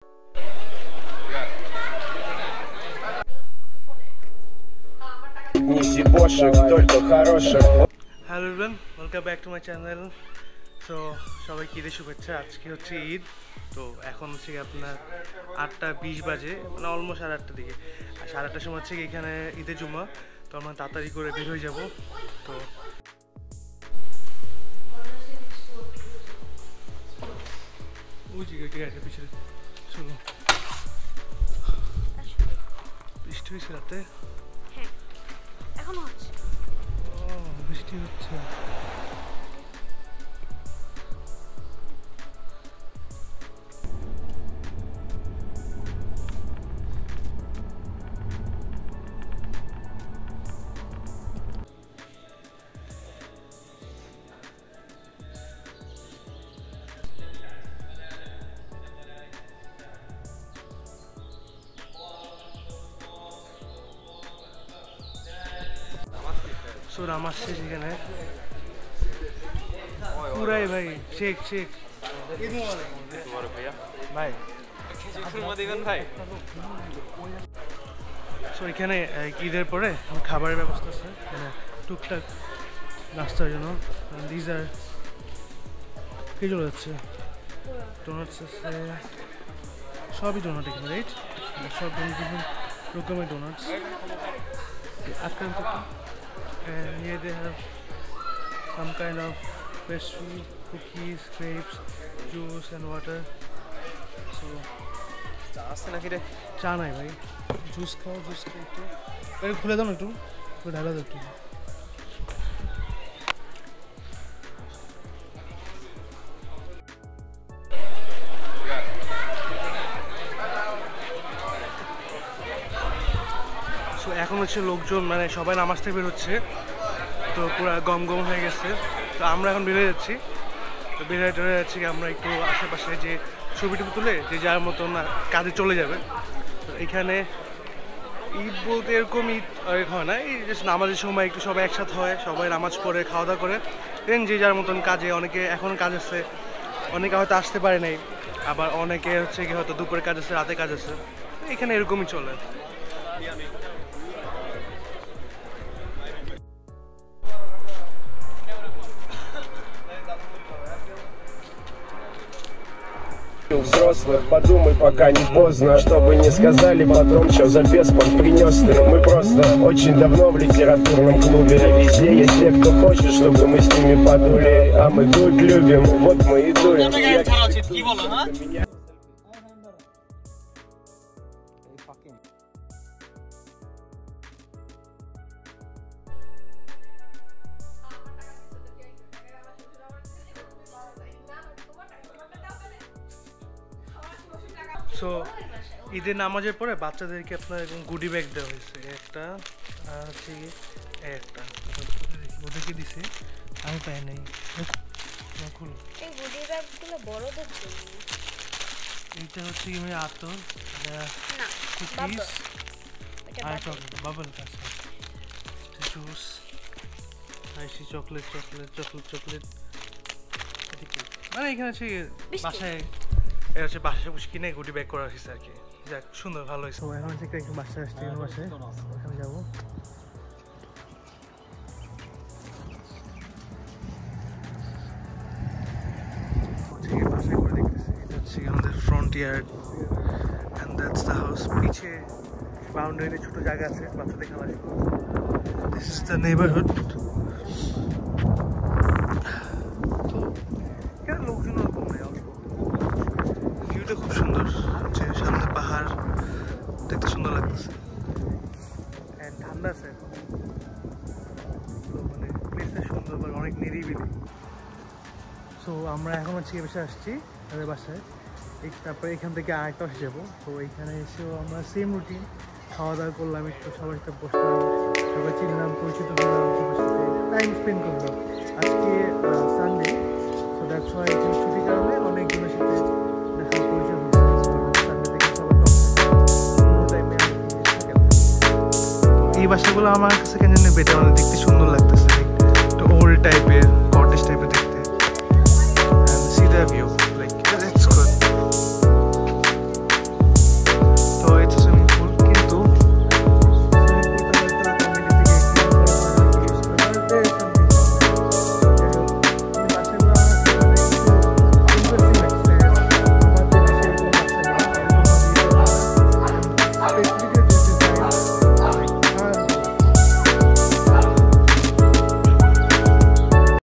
Hello everyone, welcome back to my channel. So সবাই ঈদের শুভেচ্ছা। আজকে হচ্ছে ঈদ, তো এখন হচ্ছে আপনার 8:20 বাজে, মানে অলমোস্ট 8:30 দিকে। আর 8:30 সময় হচ্ছে এখানে ঈদের জুম্মা, তো আমরা তাড়াতাড়ি করে বের হয়ে যাব। তো পিছনে চলো, বৃষ্টি হয়েছে রাতে। হ্যাঁ, এখনো হচ্ছে। বৃষ্টি হচ্ছে। নামাজ শেষ এখানে পুরাই ভাই শেখ ভাই সো এখানে ঈদের পরে খাবারের ব্যবস্থা আছে, মানে টুকটাক নাস্তার জন্য। ডিজার কি চলে যাচ্ছে, ডোনাটস আছে, সবই ডোনাট এখানে, রাইট? সব বিভিন্ন রকমের doughnuts. And here they have some kind of pastry, cookies, grapes, juice and water. So চা নাই ভাই, জুস খাও, জুস খাও একটু। খুলে দাও না, একটু ঢালা দাও একটু। এখন হচ্ছে লোকজন, মানে সবাই নামাজ থেকে বেরোচ্ছে, তো পুরো গম হয়ে গেছে। তো আমরা এখন বেরিয়ে যাচ্ছি, তো বেরিয়ে যাচ্ছি আমরা একটু আশেপাশে যে ছবিটুকু তুলে যে যার মতন কাজে চলে যাবে। তো এখানে ঈদ বলতে এরকম ঈদ হয় না, এই যে নামাজের সময় একটু সবাই একসাথে হয়, সবাই নামাজ পড়ে খাওয়া দাওয়া করে দেন যে যার মতন কাজে। অনেকে এখন কাজ আছে, অনেকে হয়তো আসতে পারে নাই, আবার অনেকে হচ্ছে কি হয়তো দুপুরে কাজ আছে, রাতে কাজ আছে। এখানে এরকমই চলে। Взрослых, подумай, пока не поздно. Чтобы не сказали потом, что за бес он принес ты. Мы просто очень давно в литературном клубе. Везде есть те, кто хочет, чтобы мы с ними подули. А мы дуть любим, вот мы и дуем. সো ঈদের নামাজের পরে বাচ্চাদেরকে আপনার এরকম গুডি ব্যাগ দেওয়া হয়েছে, একটা আর হচ্ছে একটা ওদেরকে দিছে, আমি পাই নাই। এই গুডি ব্যাগগুলো বড়দের জন্য। এইটা হচ্ছে কি মানে আতর, না কুকিজ আর চকলেট, বাবল আছে, জুস, আইসি চকলেট, মানে এখানে হচ্ছে বাসায় বাসায় বসে কিনে গুটি ব্যাগ করা হয়েছে আর কি। যাক, সুন্দর, ভালো হয়েছে। এখন হচ্ছে একটু বাসায় আসছি, বাসায় ওখানে যাবো। বাসায় করে দেখতেছি, এটা হচ্ছে আমাদের front yard and that's the house. পিছে বাউন্ডারিতে ছোট জায়গা আছে, বাচ্চাদের খেলা শুরু। This is the neighbourhood. এখানে লোকজন ওরকম নেই, ভিউটা খুব সুন্দর, যে সামনে পাহাড়, দেখতে সুন্দর লাগতেছে, ঠান্ডা আছে এখন, তো মানে প্লেসটা সুন্দর, অনেক নিরিবিলি। সো আমরা এখন হচ্ছে এসে আসছি তাদের বাসায়, তারপরে এখান থেকে আরেকটা বাসে যাবো। তো এইখানে এসেও আমরা সেম রুটিন, খাওয়া দাওয়া করলাম, একটু সবার সাথে বসলাম, সবাই চিনলাম, পরিচিত হলাম, সবার সাথে টাইম স্পেন্ড করলাম। আজকে সানডে, সো দ্যাটস ওয়াই এখানে ছুটির কারণে অনেকজনের সাথে দেখা পরিচয় হয়েছে। এই বাসাগুলো আমার কাছে কেন জানি বেটার, অনেক দেখতে সুন্দর লাগতেছে, একটু ওল্ড টাইপের, কটেজ টাইপের দেখতে। C the view.